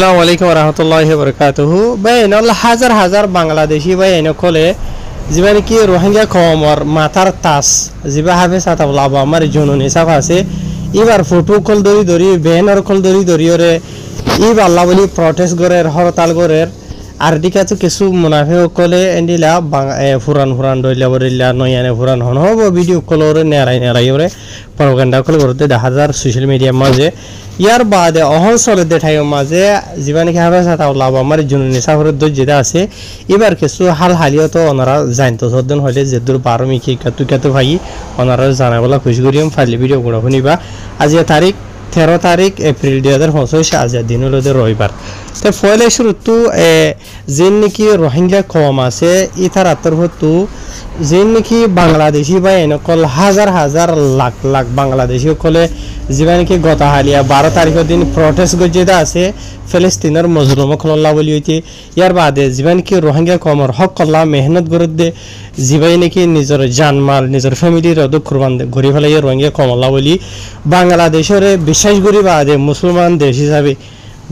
আসসালামু আলাইকুম ওয়া রাহমাতুল্লাহি ওয়া বারাকাতুহু বাইনাল হাজার হাজার বাংলাদেশি বাইনা কলে জিবানি কি রোহিঙ্গা কমর মাথার তাস জিবা হাবে সাতাবলা আমার জননী সাফ আছে এবার ফটো কল দরি ব্যানার কল দরি ওরে ইব আল্লাহ বলি প্রটেস্ট গরের হরতাল গরের আর দিকে তো কিছু মুনাফিক কলে এন্ডিলা ফুরান দইলা বরিলা নয়ানে ফুরান হন হবো ভিডিও কল ওরে নেরাই ওরে প্রপাগান্ডা কল করতে 10,000 সোশ্যাল মিডিয়া মাঝে ইয়ার বাদে অহল চলে দেখাই মাঝে জীবানি হাবে সাতাবলা আমার জননী সাফরের দই যেটা আছে এবার কিছু হালিও তো ওনারা জানতো সদন হইলে যে দূর 12 মিকি কাতু ভাই ওনারা জানাবলা খুশি করিম ফাইলে ভিডিও গুলো শুনিবা আজ তারিখ 13 তারিখ এপ্রিল 2025 আজ দিন হলো রবিবার তো ফলে শুরু তো যেন নাকি রোহিঙ্গা কম আছে ইতার আতরহতু যেন নাকি বাংলাদেশি বা এনেকল হাজার লাখ বাংলাদেশি কলে যেবা নাকি গত হালিয়া 12 তারিখের দিন প্রটেস্ট গজেদা আছে ফিলিস্তিনের মজলুম খল্লা বলি হইতে ইয়ার বাদে যেবা নাকি রোহিঙ্গা কমর হক কল্লা মেহনত গরদে যেবাই নাকি নিজের জানমাল নিজের ফ্যামিলির দুঃখ কুরবান ঘুরে ফেলাই রোহিঙ্গা কমলা বলি বাংলাদেশের বিশ্বাস করি বাদে মুসলমান দেশ হিসাবে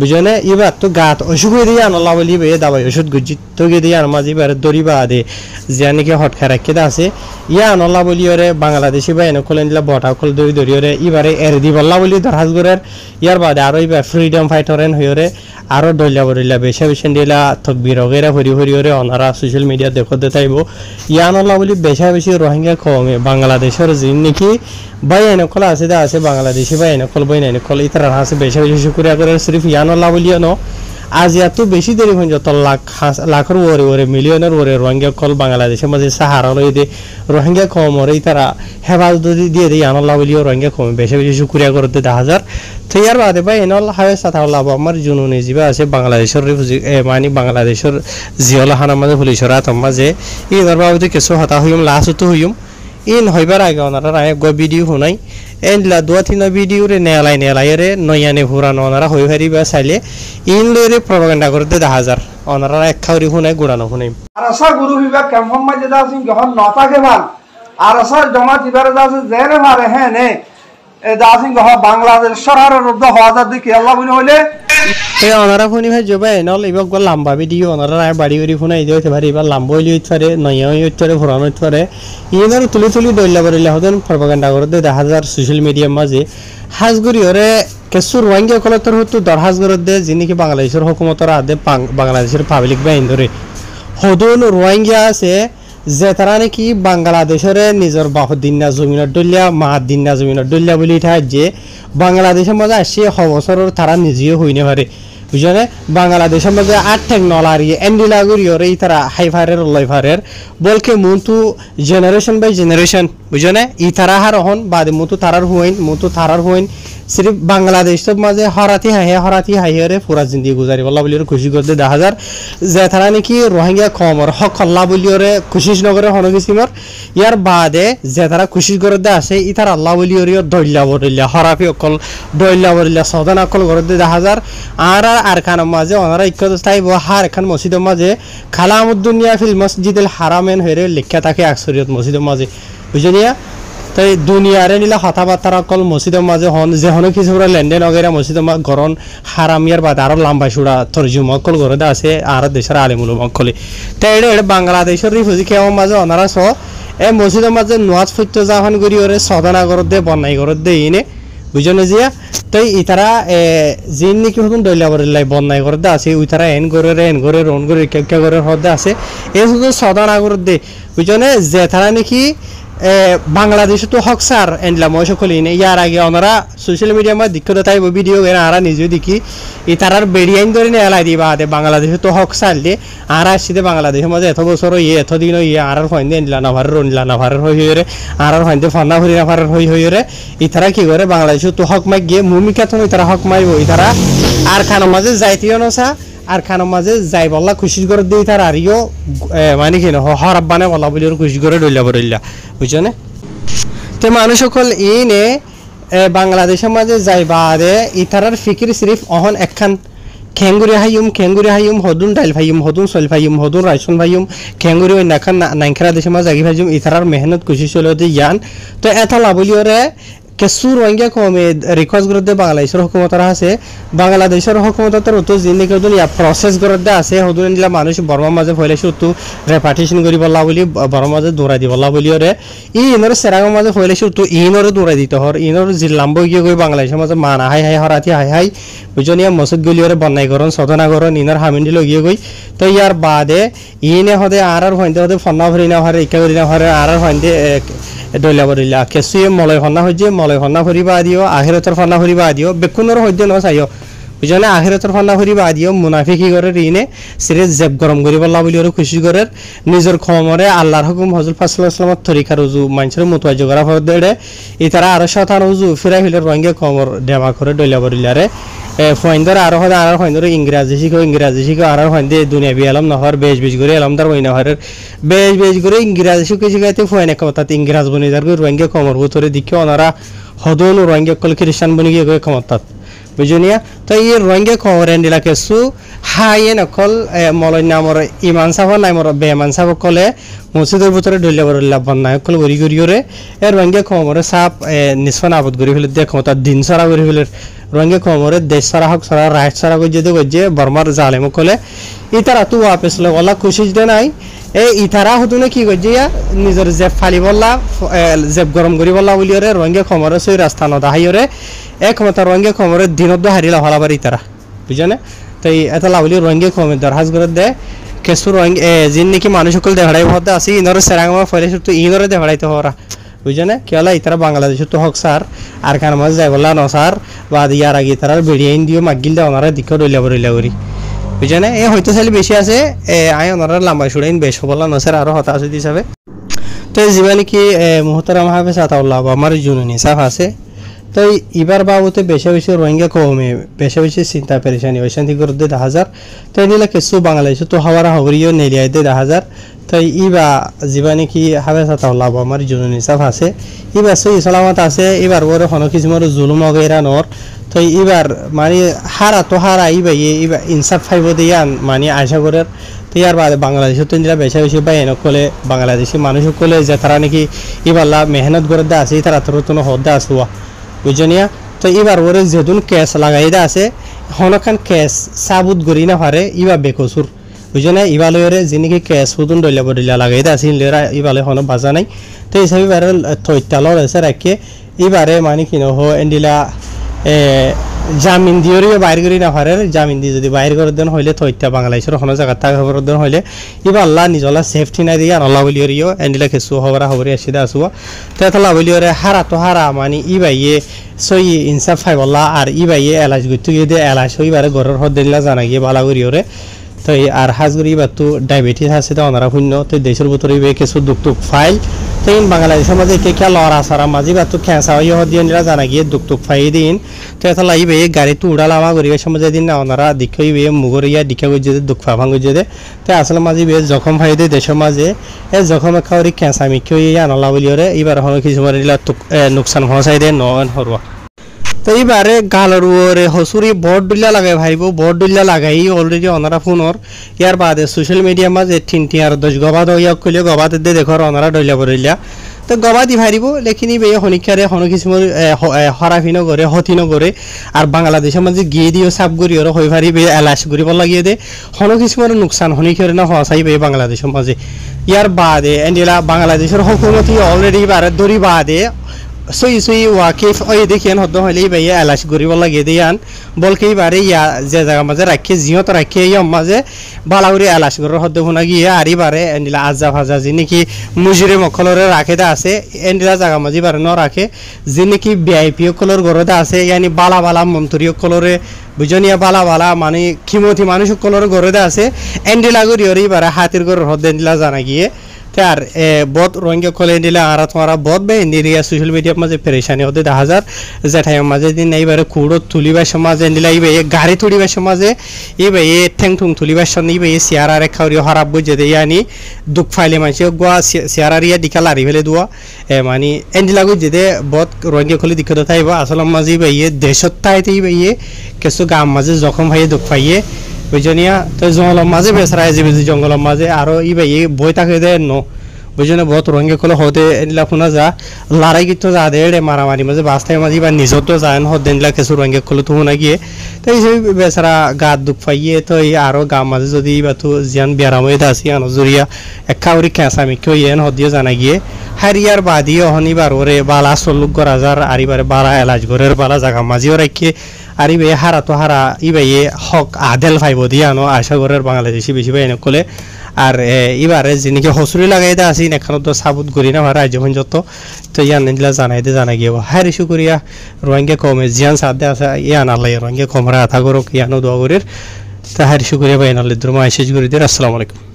বুঝনে এবার তো গাত অসুখ দিয়ে আনলা বলি বে দাবাই ওষুধ গুজিত তো গিয়ে দিয়ে আনমাজি এবার দরিবা আদে যে নাকি হটখা রাখিতে আছে ইয়া আনলা বলি ওরে বাংলাদেশি বা এনে খোলেন দিলা বটা খোল দরি ওরে এবারে এর দি বললা বলি দরহাজগরের ইয়ার বাদে আরো এবার ফ্রিডম ফাইটারেন হইরে আরো দইলা বরিলা বেশা দিলা তকবির ওগেরা হরি ওরে অনারা সোশ্যাল মিডিয়া দেখতে তাইব ইয়া আনলা বলি বেশি রোহিঙ্গা কমে বাংলাদেশের জিন নাকি বাই এনে খোলা আছে বাংলাদেশি বা এনে খোল বই এনে খোল ইতার আছে বেশা শুকরিয়া করে সিরিফ ইয়ানল্লাহ বলিও ন আজ এত বেশি দেরি হয়ে যত লাখের ওরে মিলিয়নের ওরে রোহিঙ্গা কল বাংলাদেশের মাঝে সাহারা লই দে রোহিঙ্গা কম ওরে তারা হেফাজত দিয়ে দিয়ে আনল্লাহ বলিও রোহিঙ্গা কমে বেশি শুকরিয়া করতে 10,000 তো ইয়ার বাদে ভাই এনল্লাহ হাবে সাতাল্লাহ আমার জুনুনি জিবা আছে বাংলাদেশের রিফিউজি মানে বাংলাদেশের জিয়ল হানা মাঝে পুলিশের আতম মাঝে এই দরবারে কিছু হতা হইম লাস্ট হইম ইন হইবার আগে ওনারা গো ভিডিও শুনাই এনলা 2-3 ভিডিও রে নেলাই রে নয়ানে ফুরানো ওনারা হই হারিবা চাইলে ইন লরে প্রপাগান্ডা করতে 10,000 ওনারা এক খাউরি শুনাই গুড়ানো শুনাই আরসা গুরু বিভাগ কেমন মাঝে দাসিন যখন নতাকে ভাল আরসা জমা দিবারে দাসে জেনে মারে হ্যাঁ নে এ দাসিন গহ বাংলাদেশ সরকারের রুদ্ধ হওয়ার দিকে আল্লাহ বলি হইলে এই ওনারা শুনি ভাই জবাই নল এবার গো লম্বা ভিডিও ওনারা বাড়ি শুনাই দিতে পারে এবার লম্বা হইলে হইতে পারে নয়া হইতে পারে ফুরানো হইতে পারে ইনার তুলি দইলা বরিলা হতেন প্রপাগান্ডা করতে 10,000 সোশ্যাল মিডিয়া মাঝে হাজগুড়ি ওরে কিছু রোহিঙ্গা কলতর হতো দরহাজগরের দে যিনি কি বাংলাদেশের হুকুমতর আদে বাংলাদেশের পাবলিক বাহিনী ধরে হদন রোহিঙ্গা আছে যে তারা নাকি বাংলাদেশের নিজের বাহুদ্দিনা জমিনের ডলিয়া মাহাদ্দিনা জমিনের ডলিয়া বলি ঠাই যে বাংলাদেশের মাঝে আসছে বছরের তারা নিজেও হইনে পারে বুঝলে বাংলাদেশের মাঝে 8 ঠেক নলারি এন্ডিলাগুরি ওরে তারা হাইফারের লইফারের বলকে মুন্তু জেনারেশন বাই জেনারেশন বুঝলে ই তারা হার হন বাদে মুন্তু তারার হইন সিরিফ বাংলাদেশের মাঝে হরাতি হাইয়ারে পুরা জিন্দি গুজারি বল্লা বলি খুশি করতে 10,000 যে তারা নাকি রোহিঙ্গা কমর হক আল্লাহ বলি ওরে খুশি নগরে হনগিসিমর ইয়ার বাদে যে তারা খুশি করতে আসে ই তার আল্লাহ বলি ওরে দইলা বরিলা হরাফি অকল দইলা বরিলা সদান অকল করতে 10,000 আর খান মাঝে ওনারা ইকত স্থায়ী হার খান মসজিদের মাঝে খালামুদ্দুনিয়া ফিল মসজিদুল হারামেন হইরে লেখা থাকে আকসরিয়ত মসজিদের মাঝে বুঝলিয়া তাই দুনিয়ারে নিলা কথাবার্তা অকল মসজিদের মাঝে হন যে হন কিছু লেনদেন অগেরা মসজিদের মাঝে গরন হারামিয়ার বাদ আরো লম্বা সুড়া তরজুম অকল করে আছে আর দেশের আলিমুল অকলে তাই এটা বাংলাদেশের রিফিউজি কেমন মাঝে ওনারা স এই মসজিদের মাঝে নোয়াজ ফৈত্য জাহান করি ওরে সদনা করত দে বনাই করত দে ইনে বুঝনে যে তাই ইতারা জিন নাকি হতুন দইলা বরিলাই বনাই করত আছে ওই তারা এন করে রন করে কে করে হতে আছে এই শুধু সদনা করত দে বুঝনে যে তারা নাকি বাংলাদেশে তো হক স্যার এন্ডলা ময়সা খলিনে ইয়ার আগে ওনারা সোশ্যাল মিডিয়া মধ্যে দিক্ষত তাই ভিডিও এরা আরা নিজেও দেখি এই তারার বেরিয়াইন ধরে নিয়ে এলাই দিবা আদে বাংলাদেশে তো হক সারলে আর আসছে বাংলাদেশের মধ্যে এত বছর এত দিন আর ফাইন এন্ডলা নাভারের হইরে আর ফাইন ফান্না হরি নাভারের হইরে এই তারা কি করে বাংলাদেশে তো হক মাই গিয়ে ভূমিকা তো তারা হক মাইব এই তারা আর খানোর মাঝে যাইতেও নসা আর খানোর মাঝে যাই বললা খুশি করে দিই তার আরিও মানে কি হরাব্বানে বলা বলি খুশি করে ডইলা বরিল্লা বুঝছো তো মানুষ সকল ইনে বাংলাদেশের মাঝে যাই বাদে ইতারার ফিকির সিরিফ অহন একখান খেঙ্গুরি হাইম হদুন ডাইল ভাইম হদুন সল ভাইম হদুন রাইসন ভাইম খেঙ্গুরি ওই নাখান নাইখরা দেশের মাঝে আগি ভাইম ইতারার মেহনত খুশি চলে ইয়ান তো এত লাভলিওরে কিছু রোহিঙ্গা কমে রিকোয়েস্ট করতে বাংলাদেশের হুকুমতরা আছে বাংলাদেশের হুকুমতর তো জিন্দিকে ইয়া প্রসেস করতে আছে হদুন দিলা মানুষ বর্মার মাঝে ফয়লাইছে তো রেপার্টিশন করি বলা বলি বর্মার মাঝে দৌড়াই দি বলা বলি রে ইনর সেরাগের মাঝে ফয়লাইছে তো ইনর দৌড়াই দিতে হর ইনর জিল্লাম বই গিয়ে বাংলাদেশের মাঝে মানা হাই হাই হরাতি হাই হাই বুঝনিয়া মসজিদ গলিয়রে বন্যাই করন সদনা করন ইনর হামিন্দি লগিয়ে গই তো ইয়ার বাদে ইনে হদে আর হইন্দে হদে ফন্না ভরি না হরে ইকা করি না হরে আর হইন্দে দইলা বরিলা কেসুয়ে মলয় হন্না হইছে মলয় হন্না ভরিবা দিও আখিরাতের ফন্না ভরিবা দিও বেকুনর হইছে ন চাইও বুঝনে আখিরাতের ফন্না ভরিবা দিও মুনাফিকি করে রিনে সিরে জেব গরম করি বল্লা বলি ওরে খুশি করে নিজের খমরে আল্লাহর হুকুম হযরত সাল্লাল্লাহু আলাইহি ওয়াসাল্লামের তরিকা রুজু মানুষের মুতওয়াজ্জ করা ফর দেড়ে ইতারা আর শতান রুজু ফিরা ফিলে রঙ্গে খমর দেবা করে দইলা বরিলারে ফয়ন্দর আর হদা আর ফয়ন্দর ইংরেজি শিখো আর ফয়ন্দে দুনিয়া বি আলম নহর বেশ করে আলমদার হইনা হরের বেশ করে ইংরেজি শিখাইতে ফয়নে কথা ইংরেজ বনি যার রঙ্গে খমর ভিতরে দিকে ওনারা হদন রঙ্গে কল খ্রিস্টান বনি গিয়ে ক্ষমতাত বুঝনিয়া তো এই রঙ্গে খবর এন্ডিলা কেসু হাইয়ে নকল মলয় নামর ইমান সাহ নাই মর বেমান সাহ কলে মসজিদের ভিতরে ডলিয়া বরলা বন্যা কল গরি গরিয়রে এর রঙ্গে খবরে সাপ নিসফান আবদ গরি ফেলে দেখ ক্ষমতা দিন সারা গরি ফেলে রঙ্গে খবরে দেশ সারা হক সারা রাইট সারা গজ্জে বর্মার জালেম কলে ইতারা তু ওয়াপেস লগলা খুশি দে নাই এই ইতারা হতুনে কি গজ্জে নিজের জেব ফালি বললা জেব গরম করি বললা বলিয়রে রঙ্গে খবরে সই রাস্তা নদা হাইয়রে একমত রঙ্গে খবরে দিনত হারিলা হলাবার ইতারা বুঝনে তো এটা লাভলি রঙ্গে খবর দরহাজ করে দেয় কেসু রঙ্গে যিন নাকি মানুষ সকল দেহড়াই ভদ্দা আছে ইনরে সেরাঙ্গা ফলে তো ইনরে দেহড়াইতে হরা বুঝনে কি হলা ইতারা বাংলাদেশ তো হক সার আর কার মাঝে যাই বললা ন সার বা ইয়ার আগে তারা বেড়িয়াইন দিও মাগিল দেওয়া ওনারা দিকে রইলা করি বুঝনে এ হয়তো চাইলে বেশি আছে আয় ওনারা লম্বা সুড়াইন বেশ বললা ন স্যার আরো হতাশ হিসাবে তো জীবনে কি মুহতারাম হাফেজ আতাউল্লাহ আমার জুনুনি সাফ আছে তো এবার বাবুতে বেশি রোহিঙ্গা কমে বেশি চিন্তা পেরেশানি ওই শান্তি করে 10,000 তো এদিকে কিছু বাংলাদেশ তো হওয়ারা হবরিও নেলিয়াই 10,000 তো ইবা জীবনে কি হাবে সাতাউল্লাহ আমার জুনুনি সাফ আছে এবার সই সালামত আছে এবার ওর হন কিছুমার জুলুম গেরা নর তো এবার মানে হারা ইবাই এবার ইনসাফ ফাইব দিয়ান মানে আশা করে তো ইয়ার বাদে বাংলাদেশের তো বেশি বাইন কলে বাংলাদেশি মানুষ কলে যে তারা নাকি ইবাল্লা মেহনত করে দে আছে তারা তোর তো হদ্দা আসুয়া বুঝনিয়া তো এবার ওরে যেদিন কেস লাগাই দা আছে হনখান কেস সাবুত গরি না পারে ইবা বেকসুর বুঝনে ইবালয়রে যিনিকি কেস হুদুন দলিয়া বদলিয়া লাগাই দা আছে ইনলেরা ইবালে হন বাজা নাই তো হিসাবে বারে থৈতালর আছে রাখে এবারে মানে কি নহ এন্ডিলা জামিন দিয়েও বাইর করি না পারে জামিন দিয়ে যদি বাইর করে দেন হইলে থৈতা বাংলাদেশের কোনো জায়গা থাকা খবর দেন হইলে ইবা আল্লাহ নিজলা সেফটি নাই দিয়ে আল্লাহ বলিও এন্ডিলা খেসু খবরি আসিদা আসুয়া তো এতলা বলিওরে হারা মানে ইবাইয়ে সই ইনসাফ ফাই বললা আর ইবাইয়ে এলাচ গুতু গিয়ে দিয়ে এলাচ হইবারে ঘরের হদ দিলা জানা গিয়ে ভালো করিওরে তো আর হাজগুড়ি বা তো ডায়াবেটিস আছে তো ওনারা শূন্য তো দেশের ভিতরে কিছু দুঃখ ফাইল তো বাংলাদেশের মাঝে কে লড়া সারা মাঝে বা তো খেঁচা হয়ে দিয়ে জানা গিয়ে দুঃখ ফাই দিন তো এটা লাগবে গাড়ি তো উড়ালামা গরিবের সমাজে দিন না ওনারা দেখে মুগরিয়া দিখা গিয়ে দুঃখ ফাভাং গিয়ে দে তো আসলে মাঝে জখম ফাই দিয়ে দেশের মাঝে জখম খাওয়ারি খেঁচা মিখে আনলা বলিওরে এবার হন কিছু নোকসান হসাই দে নন হরুয়া তো এইবারে গালরে হসুরি বোর্ড ডিল্লা লাগাই ভাইব বোর্ড ডিল্লা লাগাই অলরেডি ওনারা ফোনর ইয়ার বাদে সোশ্যাল মিডিয়া মাঝে 3 আর 10 গবাদ ইয়া কইলে গবাদ দে দেখো ওনারা ডইলা বরিলা তো গবাদি ভারিব লেকিনি বে হনিকারে হন কিছু হরাফিনো করে হতিনো করে আর বাংলাদেশের মাঝে গিয়ে দিও সাব গরি ওর হই ভারিবে এলাশ গরিব লাগিয়ে দে হন কিছু নোকসান হনিকারে না হসাই বে বাংলাদেশের মাঝে ইয়ার বাদে এন্ডিলা বাংলাদেশের হুকুমতি অলরেডি বারে দরি বাদে সই ওয়াকিফ ওই দেখিয়ান হদ্দ হইলে ভাইয়া এলাশ গরিব লাগিয়ে দিয়ান বলকে বারে ইয়া যে জায়গা মাঝে রাখে জিহত রাখে ইয়ম মাঝে বালাউরি এলাশ গরের হদ্দ শুনা গিয়ে আর বারে এন্ডিলা আজা ভাজা যি নাকি মুজিরে মকলরে রাখে দা আছে এন্ডিলা জায়গা মাঝে বারে ন রাখে যি নাকি ভিআইপি কলর গরদা আছে ইয়ানি বালা মন্ত্রী কলরে বুঝনিয়া বালা মানে খিমতি মানুষ কলর গরদা আছে এন্ডিলা গরিয়রি বারে হাতির গরের হদ্দ এন্ডিলা জানা গিয়ে আর বহুত রোহিঙ্গা কলে দিলে আর তোমারা বহুত বে ইন্ডিয়া সোশ্যাল মিডিয়ার মাঝে পেরেশানি হতে 10,000 জেঠাই মাঝে দিন এইবারে কুড়ো তুলিবার সমাজে দিলে এইবে গাড়ি তুলিবার সমাজে এইবে ঠেং ঠুং তুলিবার সঙ্গে এইবে চেয়ার আর খাওয়ারি হারাপ বুঝে দিয়ে আনি দুঃখ ফাইলে মানুষ গোয়া চেয়ার আর ইয়া দিকা লারি ফেলে দোয়া মানে এন্ডিলা গুজে দে বহুত রোহিঙ্গা কলে দিকে থাইব আসল মাঝে এইবে দেশত তাইতে এইবে কিছু গাম মাঝে জখম ভাইয়ে দুঃখ পাইয়ে বুঝনিয়া তো জঙ্গলের মাঝে বেসরাই যাবে জঙ্গলের মাঝে আরো ইবাই বই থাকে দে ন বুঝনে বহুত রোহিঙ্গা কলে হতে এলা শুনা যা লড়াই কিন্তু যা দে মারামারি মাঝে বাস্তায় মাঝে বা নিজত তো যায় হদ দিনলা কিছু রোহিঙ্গা কলে তো শুনা গিয়ে তো এই বেচারা গাত দুঃখ পাইয়ে তো এই আরো গাঁ মাঝে যদি বা তো জিয়ান বেড়ামে আসি আনজুরিয়া একাউরি খেঁচামি কেউ ইয়েন হদিও জানা গিয়ে হারিয়ার বাদিও হনিবার ওরে বালা চল্লুক গরাজার আরিবারে বালা এলাজ গরের বালা জাগা মাঝিও রাখি আরিবে হারা তো হারা ইবাইয়ে হক আদেল ফাইব দিয়ে আনো আশা গরের বাংলাদেশি বেশি পাই কলে আর এবারে যিনিকে হসুরি লাগাইতে আসি এখানে তো সাবুত করি না রাজ্য যত তো ইয়ান নিলা জানাইতে জানা গিয়ে হারি শুকুরিয়া রোহিঙ্গা কমে জিয়ান সাথে আছে ইয়ান আল্লাহ রোহিঙ্গা কমরা আথা করুক ইয়ানো দোয়া করির তা হারি শুকুরিয়া বাইনাল দ্রুমা আইসিজ করি দিয়ে আসসালামু আলাইকুম